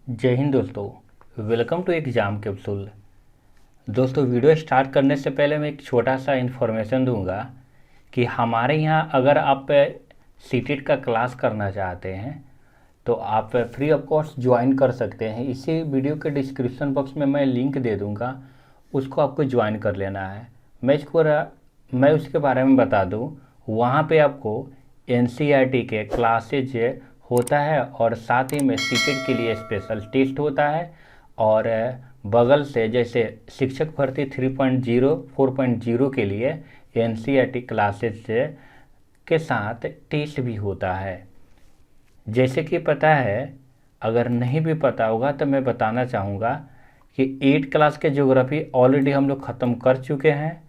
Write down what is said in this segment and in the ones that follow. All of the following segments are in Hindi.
जय हिंद दोस्तों, वेलकम टू एग्ज़ाम कैप्सूल। दोस्तों, वीडियो स्टार्ट करने से पहले मैं एक छोटा सा इन्फॉर्मेशन दूंगा कि हमारे यहाँ अगर आप सीटेट का क्लास करना चाहते हैं तो आप फ्री ऑफ कॉस्ट ज्वाइन कर सकते हैं। इसी वीडियो के डिस्क्रिप्शन बॉक्स में मैं लिंक दे दूंगा, उसको आपको ज्वाइन कर लेना है। मैं उसके बारे में बता दूं, वहाँ पे आपको एनसीईआरटी के क्लासेज होता है और साथ ही में सीटेट के लिए स्पेशल टेस्ट होता है। और बगल से जैसे शिक्षक भर्ती 3.0 4.0 के लिए एनसीईआरटी क्लासेज के साथ टेस्ट भी होता है। जैसे कि पता है, अगर नहीं भी पता होगा तो मैं बताना चाहूँगा कि 8 क्लास के ज्योग्राफी ऑलरेडी हम लोग ख़त्म कर चुके हैं,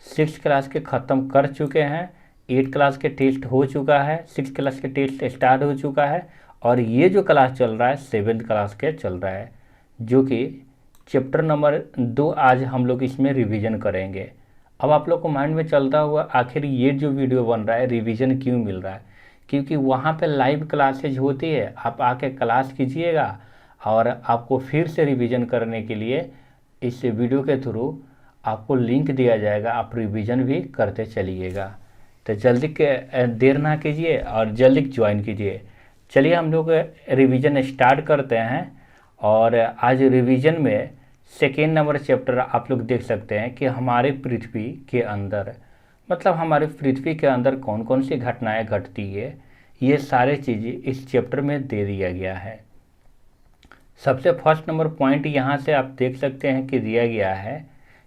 6 क्लास के ख़त्म कर चुके हैं, 8 क्लास के टेस्ट हो चुका है, 6 क्लास के टेस्ट स्टार्ट हो चुका है और ये जो क्लास चल रहा है 7th क्लास के चल रहा है, जो कि चैप्टर नंबर 2 आज हम लोग इसमें रिवीजन करेंगे। अब आप लोग को माइंड में चलता हुआ आखिर ये जो वीडियो बन रहा है रिवीजन क्यों मिल रहा है, क्योंकि वहाँ पे लाइव क्लासेज होती है, आप आके क्लास कीजिएगा और आपको फिर से रिवीजन करने के लिए इस वीडियो के थ्रू आपको लिंक दिया जाएगा, आप रिवीजन भी करते चलिएगा। तो जल्दी के देर ना कीजिए और जल्दी ज्वाइन कीजिए। चलिए हम लोग रिवीजन स्टार्ट करते हैं। और आज रिवीजन में सेकेंड नंबर चैप्टर आप लोग देख सकते हैं कि हमारे पृथ्वी के अंदर, मतलब हमारे पृथ्वी के अंदर कौन कौन सी घटनाएं घटती है, ये सारे चीज़ें इस चैप्टर में दे दिया गया है। सबसे फर्स्ट नंबर पॉइंट यहाँ से आप देख सकते हैं कि दिया गया है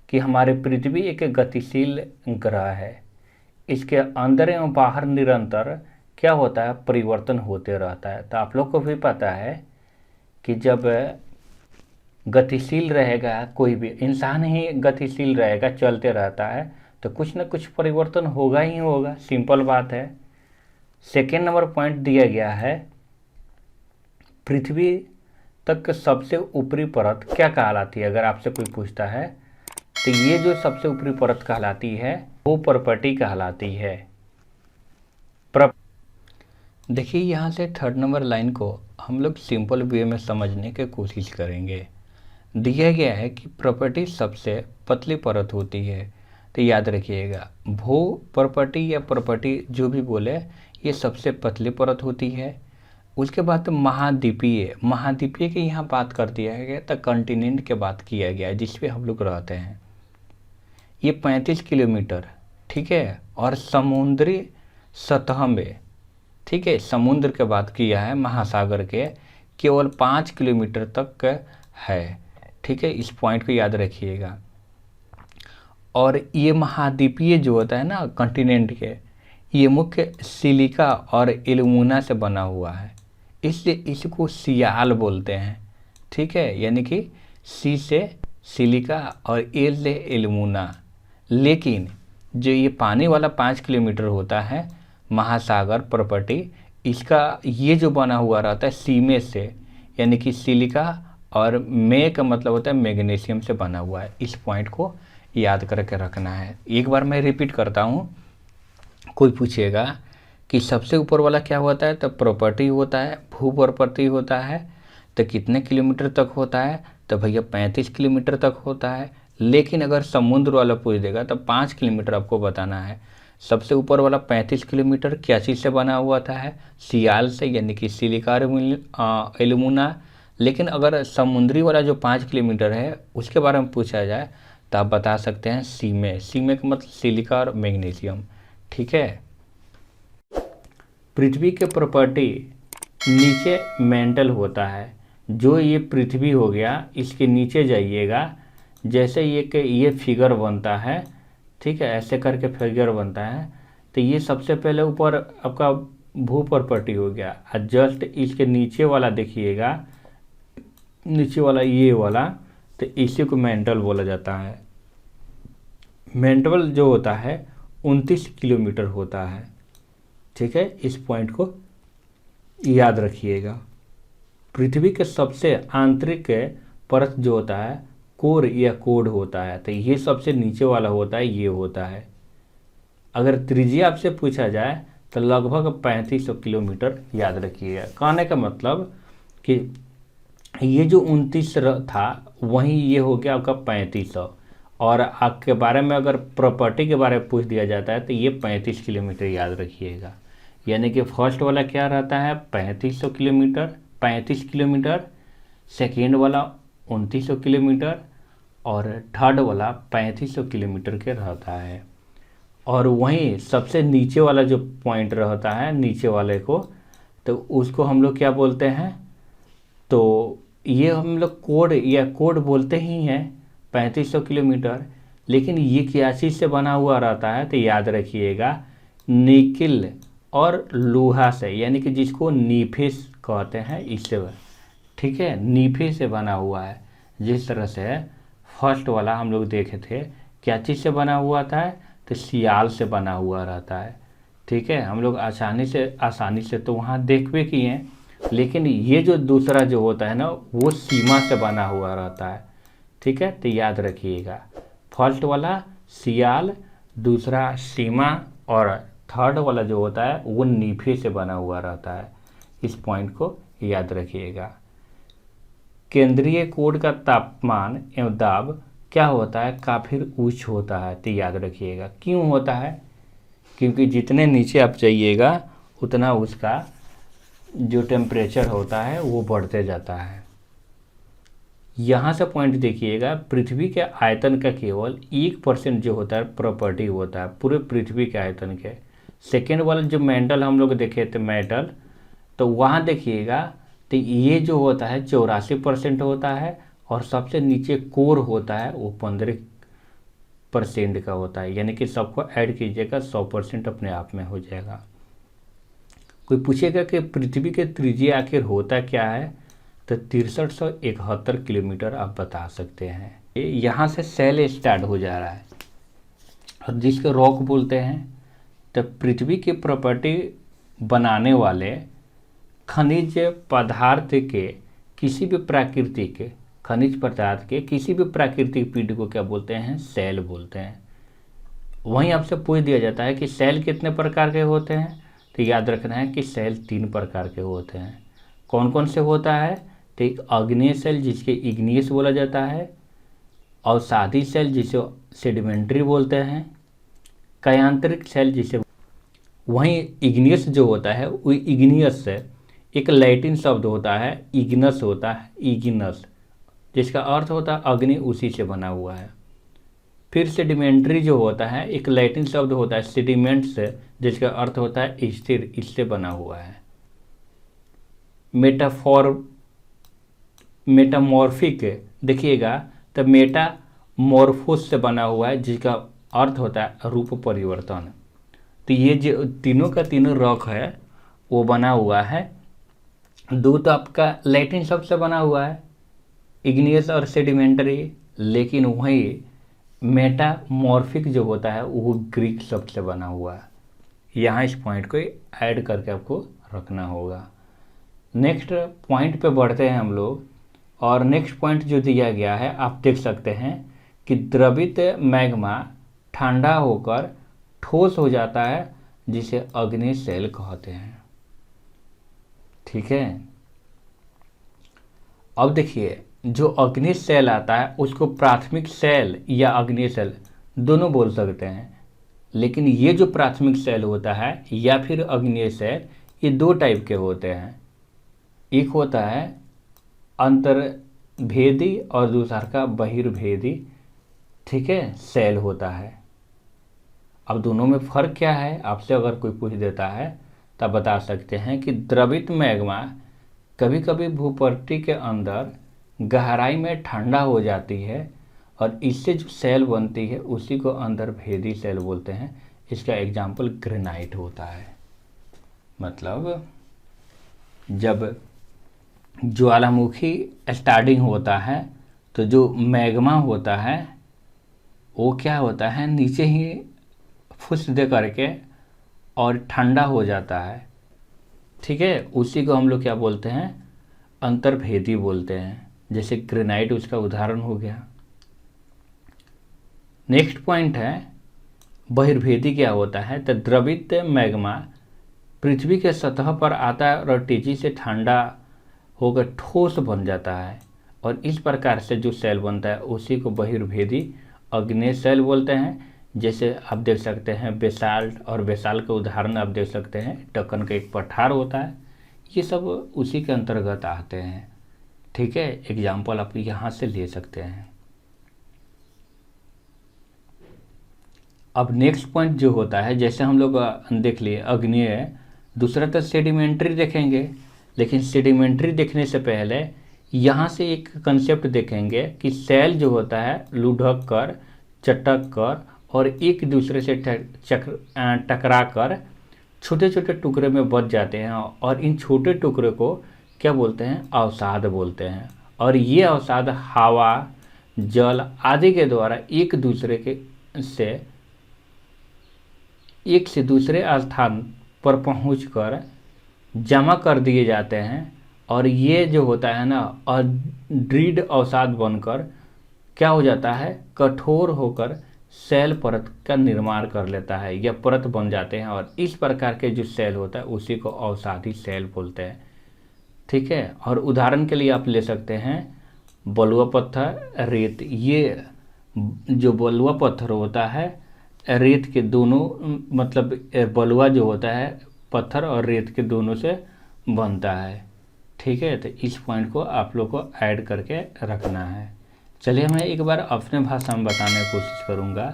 कि हमारे पृथ्वी एक गतिशील ग्रह है। इसके अंदर एवं बाहर निरंतर क्या होता है, परिवर्तन होते रहता है। तो आप लोग को भी पता है कि जब गतिशील रहेगा, कोई भी इंसान ही गतिशील रहेगा, चलते रहता है, तो कुछ ना कुछ परिवर्तन होगा ही होगा, सिंपल बात है। सेकेंड नंबर पॉइंट दिया गया है, पृथ्वी तक सबसे ऊपरी परत क्या कहलाती है। अगर आपसे कोई पूछता है तो ये जो सबसे ऊपरी परत कहलाती है वो पर्पटी कहलाती है। देखिए, यहाँ से थर्ड नंबर लाइन को हम लोग सिंपल वे में समझने की कोशिश करेंगे। दिया गया है कि प्रॉपर्टी सबसे पतली परत होती है। तो याद रखिएगा, भू प्रॉपर्टी या प्रॉपर्टी जो भी बोले, ये सबसे पतली परत होती है। उसके बाद महाद्वीपीय की यहाँ बात कर दिया गया, तो कॉन्टिनेंट के बात किया गया है जिस पे हम लोग रहते हैं। ये 35 किलोमीटर, ठीक है। और समुद्री सतह में, ठीक है, समुद्र के बात किया है, महासागर के केवल 5 किलोमीटर तक है, ठीक है। इस पॉइंट को याद रखिएगा। और ये महाद्वीपीय जो होता है ना कॉन्टिनेंट के, ये मुख्य सिलिका और एल्यूमिना से बना हुआ है, इसलिए इसको सियाल बोलते हैं, ठीक है। यानी कि सी से सिलिका और एल से एल्यूमिना। लेकिन जो ये पानी वाला 5 किलोमीटर होता है महासागर प्रॉपर्टी, इसका ये जो बना हुआ रहता है सीमे से, यानी कि सिलिका और मे का मतलब होता है मैग्नीशियम से बना हुआ है। इस पॉइंट को याद करके रखना है। एक बार मैं रिपीट करता हूँ, कोई पूछेगा कि सबसे ऊपर वाला क्या होता है, तो प्रॉपर्टी होता है, भू प्रॉपर्टी होता है। तो कितने किलोमीटर तक होता है, तो भैया 35 किलोमीटर तक होता है। लेकिन अगर समुद्र वाला पूछ देगा तो 5 किलोमीटर आपको बताना है। सबसे ऊपर वाला 35 किलोमीटर क्या चीज़ से बना हुआ था है, सियाल से, यानी कि सिलिका एल्यूमिना। लेकिन अगर समुद्री वाला जो 5 किलोमीटर है उसके बारे में पूछा जाए तो आप बता सकते हैं सीमे का मतलब सिलिका और मैग्नीशियम, ठीक है। पृथ्वी के प्रॉपर्टी नीचे मेंटल होता है। जो ये पृथ्वी हो गया, इसके नीचे जाइएगा, जैसे ये फिगर बनता है, ठीक है, ऐसे करके फिगर बनता है। तो ये सबसे पहले ऊपर आपका भू प्रॉपर्टी हो गया, और जस्ट इसके नीचे वाला देखिएगा, नीचे वाला ये वाला, तो इसी को मेंटल बोला जाता है। मेंटल जो होता है 29 किलोमीटर होता है, ठीक है। इस पॉइंट को याद रखिएगा। पृथ्वी के सबसे आंतरिक परत जो होता है कोर या कोड होता है, तो ये सबसे नीचे वाला होता है, ये होता है। अगर त्रिज्या आपसे पूछा जाए तो लगभग 3500 किलोमीटर याद रखिएगा। कहने का मतलब कि ये जो 29 था वहीं ये हो गया आपका 3500। और आपके बारे में अगर प्रॉपर्टी के बारे में पूछ दिया जाता है तो ये 35 किलोमीटर याद रखिएगा। यानी कि फर्स्ट वाला क्या रहता है 3500 किलोमीटर, 35 किलोमीटर, सेकेंड वाला 2900 किलोमीटर और थर्ड वाला 3500 किलोमीटर के रहता है। और वहीं सबसे नीचे वाला जो पॉइंट रहता है नीचे वाले को, तो उसको हम लोग क्या बोलते हैं, तो ये हम लोग कोड या कोड बोलते ही हैं 3500 किलोमीटर। लेकिन ये क्या चीज़ से बना हुआ रहता है तो याद रखिएगा निकिल और लोहा से, यानी कि जिसको नीफिस कहते हैं इससे, ठीक है, नीफे से बना हुआ है। जिस तरह से फर्स्ट वाला हम लोग देखे थे क्या चीज़ से बना हुआ था, तो सियाल से बना हुआ रहता है। ठीक है, हम लोग आसानी से तो वहाँ देख भी किए हैं, लेकिन ये जो दूसरा जो होता है ना वो सीमा से बना हुआ रहता है। ठीक है, तो याद रखिएगा फर्स्ट वाला सियाल, दूसरा सीमा और थर्ड वाला जो होता है वो नीफे से बना हुआ रहता है। इस पॉइंट को याद रखिएगा। केंद्रीय कोड का तापमान एवं दाब क्या होता है, काफ़ी उच्च होता है। तो याद रखिएगा क्यों होता है, क्योंकि जितने नीचे आप जाइएगा उतना उसका जो टेम्परेचर होता है वो बढ़ते जाता है। यहाँ से पॉइंट देखिएगा, पृथ्वी के आयतन का केवल 1% जो होता है प्रॉपर्टी होता है पूरे पृथ्वी के आयतन के। सेकेंड वाला जो मेंटल हम लोग देखे थे मेटल, तो वहाँ देखिएगा तो ये जो होता है 84% होता है और सबसे नीचे कोर होता है वो 15% का होता है। यानी कि सबको ऐड कीजिएगा 100% अपने आप में हो जाएगा। कोई पूछेगा कि पृथ्वी के त्रिज्या आखिर होता क्या है, तो 6371 किलोमीटर आप बता सकते हैं। यहाँ से सेल स्टार्ट हो जा रहा है और जिसको रॉक बोलते हैं। तो पृथ्वी की प्रॉपर्टी बनाने वाले खनिज पदार्थ के किसी भी प्राकृतिक खनिज पदार्थ के किसी भी प्राकृतिक पिंड को क्या बोलते हैं, सेल बोलते हैं। वहीं आपसे पूछ दिया जाता है कि सेल कितने प्रकार के होते हैं, तो याद रखना है कि सेल 3 प्रकार के होते हैं। कौन कौन से होता है, तो एक अग्नेय सेल जिसके इग्नियस बोला जाता है, अवसादी सेल जिसे सेडिमेंट्री बोलते हैं, कयांतरिक सेल जिसे, वहीं इग्नियस जो होता है वो इग्नियस से एक लैटिन शब्द होता है इग्नस होता है, इग्नस जिसका अर्थ होता है अग्नि, उसी से बना हुआ है। फिर सेडिमेंट्री जो होता है एक लैटिन शब्द होता है सेडिमेंट से, जिसका अर्थ होता है स्थिर, इससे बना हुआ है। मेटामॉर्फिक देखिएगा तो मेटामॉर्फोस से बना हुआ है, जिसका अर्थ होता है रूप परिवर्तन। तो ये जो तीनों का तीनों रॉक है वो बना हुआ है, दो तो आपका लैटिन शब्द से बना हुआ है इग्नियस और सेडिमेंटरी, लेकिन वही मेटामॉर्फिक जो होता है वो ग्रीक शब्द से बना हुआ है। यहाँ इस पॉइंट को ऐड करके आपको रखना होगा। नेक्स्ट पॉइंट पे बढ़ते हैं हम लोग, और नेक्स्ट पॉइंट जो दिया गया है आप देख सकते हैं कि द्रवित मैग्मा ठंडा होकर ठोस हो जाता है, जिसे अग्नि सेल कहते हैं। ठीक है, अब देखिए जो अग्नि सेल आता है उसको प्राथमिक सेल या अग्नि सेल दोनों बोल सकते हैं। लेकिन ये जो प्राथमिक सेल होता है या फिर अग्नि सेल, ये दो टाइप के होते हैं। एक होता है अंतर्भेदी और दूसरा का बहिर्भेदी, ठीक है, सेल होता है। अब दोनों में फ़र्क क्या है, आपसे अगर कोई पूछ देता है तब बता सकते हैं कि द्रवित मैग्मा कभी कभी भूपट्टी के अंदर गहराई में ठंडा हो जाती है और इससे जो सेल बनती है उसी को अंतर्भेदी सेल बोलते हैं। इसका एग्जाम्पल ग्रेनाइट होता है। मतलब जब ज्वालामुखी स्टार्टिंग होता है तो जो मैग्मा होता है वो क्या होता है, नीचे ही फुस दे करके और ठंडा हो जाता है। ठीक है, उसी को हम लोग क्या बोलते हैं, अंतर्भेदी बोलते हैं। जैसे ग्रेनाइट उसका उदाहरण हो गया। नेक्स्ट पॉइंट है बहिर्भेदी क्या होता है, तो द्रवित मैग्मा पृथ्वी के सतह पर आता है और तेजी से ठंडा होकर ठोस बन जाता है, और इस प्रकार से जो सेल बनता है उसी को बहिर्भेदी अग्नेय सेल बोलते हैं। जैसे आप देख सकते हैं बेसाल्ट, और बेसाल्ट के उदाहरण आप देख सकते हैं ढक्कन का एक पठार होता है, ये सब उसी के अंतर्गत आते हैं। ठीक है, एग्जाम्पल आप यहाँ से ले सकते हैं। अब नेक्स्ट पॉइंट जो होता है, जैसे हम लोग देख लिए अग्नेय, दूसरा तो सेडिमेंट्री देखेंगे, लेकिन सेडिमेंट्री देखने से पहले यहाँ से एक कंसेप्ट देखेंगे कि सेल जो होता है लुढ़क कर, चटक कर और एक दूसरे से टकरा कर छोटे छोटे टुकड़े में बच जाते हैं, और इन छोटे टुकड़े को क्या बोलते हैं, अवसाद बोलते हैं। और ये अवसाद हवा, जल आदि के द्वारा एक से दूसरे स्थान पर पहुंचकर जमा कर दिए जाते हैं, और ये जो होता है ना दृढ़ अवसाद बनकर क्या हो जाता है, कठोर होकर सेल परत का निर्माण कर लेता है, या परत बन जाते हैं, और इस प्रकार के जो सेल होता है उसी को अवसादी सेल बोलते हैं। ठीक है, और उदाहरण के लिए आप ले सकते हैं बलुआ पत्थर, रेत। ये जो बलुआ पत्थर होता है रेत के दोनों, मतलब बलुआ जो होता है पत्थर और रेत के दोनों से बनता है। ठीक है, तो इस पॉइंट को आप लोग को ऐड करके रखना है। चलिए मैं एक बार अपने भाषा में बताने की कोशिश करूँगा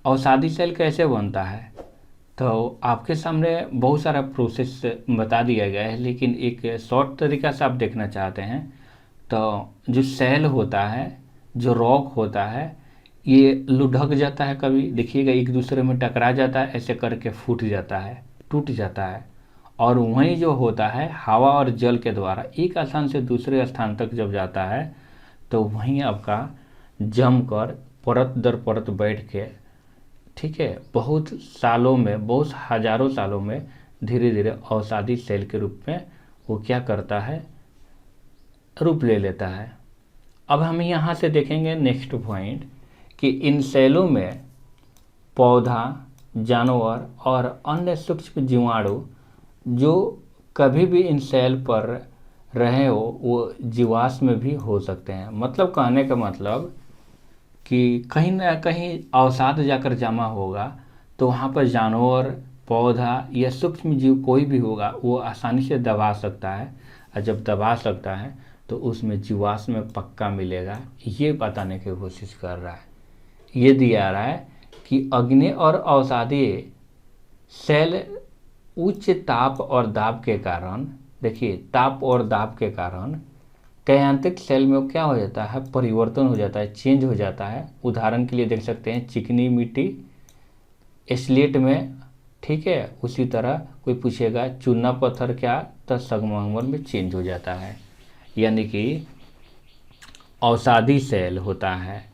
अवसादी सेल कैसे बनता है। तो आपके सामने बहुत सारा प्रोसेस बता दिया गया है, लेकिन एक शॉर्ट तरीका से आप देखना चाहते हैं तो जो सेल होता है, जो रॉक होता है, ये लुढ़क जाता है, कभी देखिएगा एक दूसरे में टकरा जाता है, ऐसे करके फूट जाता है, टूट जाता है, और वहीं जो होता है हवा और जल के द्वारा एक स्थान से दूसरे स्थान तक जब जाता है तो वहीं आपका जमकर परत दर परत बैठ के, ठीक है, बहुत सालों में, बहुत हजारों सालों में धीरे धीरे अवसादी सेल के रूप में वो क्या करता है, रूप ले लेता है। अब हम यहाँ से देखेंगे नेक्स्ट पॉइंट कि इन सेलों में पौधा, जानवर और अन्य सूक्ष्म जीवाणु जो कभी भी इन सेल पर रहे हो वो जीवाश्म में भी हो सकते हैं। मतलब कहने का मतलब कि कहीं ना कहीं अवसाद जाकर जमा होगा तो वहाँ पर जानवर, पौधा या सूक्ष्म जीव कोई भी होगा वो आसानी से दबा सकता है, और जब दबा सकता है तो उसमें जीवाश्म में पक्का मिलेगा। ये बताने की कोशिश कर रहा है, ये दिया रहा है कि अग्नि और अवसादी सेल उच्च ताप और दाब के कारण, देखिए ताप और दाब के कारण कैयांतिक सेल में क्या हो जाता है, परिवर्तन हो जाता है, चेंज हो जाता है। उदाहरण के लिए देख सकते हैं चिकनी मिट्टी स्लेट में, ठीक है, उसी तरह कोई पूछेगा चूना पत्थर क्या, तो संगमरमर में चेंज हो जाता है। यानी कि अवसादी सेल होता है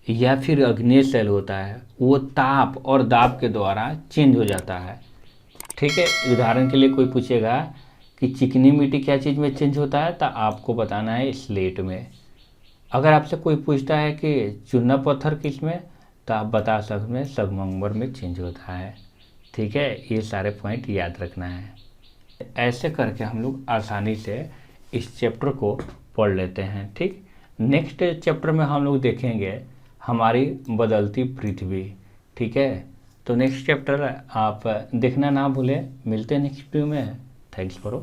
या फिर अग्नेय सेल होता है, वो ताप और दाब के द्वारा चेंज हो जाता है। ठीक है, उदाहरण के लिए कोई पूछेगा कि चिकनी मिट्टी क्या चीज़ में चेंज होता है, तो आपको बताना है स्लेट में। अगर आपसे कोई पूछता है कि चूना पत्थर किस में, तो आप बता सकते हैं संगमरमर में चेंज होता है। ठीक है, ये सारे पॉइंट याद रखना है। ऐसे करके हम लोग आसानी से इस चैप्टर को पढ़ लेते हैं। ठीक, नेक्स्ट चैप्टर में हम लोग देखेंगे हमारी बदलती पृथ्वी। ठीक है, तो नेक्स्ट चैप्टर आप देखना ना भूलें। मिलते हैं नेक्स्ट वीडियो में। Thanks for